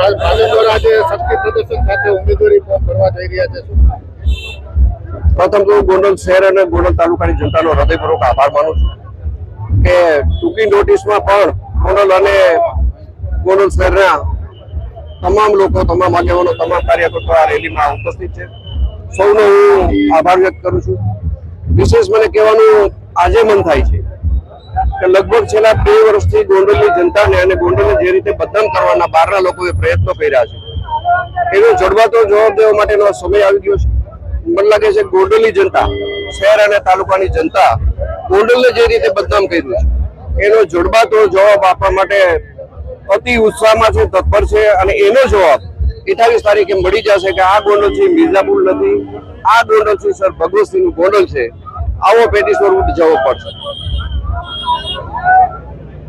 ભાજપ દ્વારા આજે શક્તિ પ્રદર્શન સાથે ઉમેદવારી ફોર્મ ભરવા જઈ રહ્યા છે. પ્રથમ તો ગોંડલ શહેર અને ગોંડલ તાલુકાની જનતાનો હૃદયપૂર્વક આભાર માનું છું કે ટૂંકી નોટિસમાં પણ ગોંડલ અને ગોંડલ શહેરના તમામ લોકો, તમામ આગેવાનો, તમામ કાર્યકર્તાઓ આ રેલીમાં ઉપસ્થિત છે. સૌનો હું આભાર વ્યક્ત કરું છું. વિશેષ મને કહેવાનું આજે મન થાય છે કે લગભગ છેલ્લા 2 વર્ષથી ગોંડલની જનતાને અને ગોંડલને જે રીતે બદનામ કરવાના બહારના લોકોએ પ્રયત્નો કર્યા છે એનો જડબાતો જવાબ દેવા માટેનો સમય આવી ગયો છે. મને લાગે છે ગોંડલની જનતા, શહેર અને તાલુકાની જનતા ગોંડલને જે રીતે બદનામ કર્યું છે એનો જડબાતો જવાબ આપવા માટે અતિ ઉત્સાહમાં છે, તત્પર છે. અને એનો જવાબ 28 તારીખે મળી જશે કે આ ગોંડલથી મિર્ઝાપુર નથી, આ ગોંડલથી સર ભગવતસિંહનું ગોંડલ છે. આવો પેટીસ પર જવો પડશે.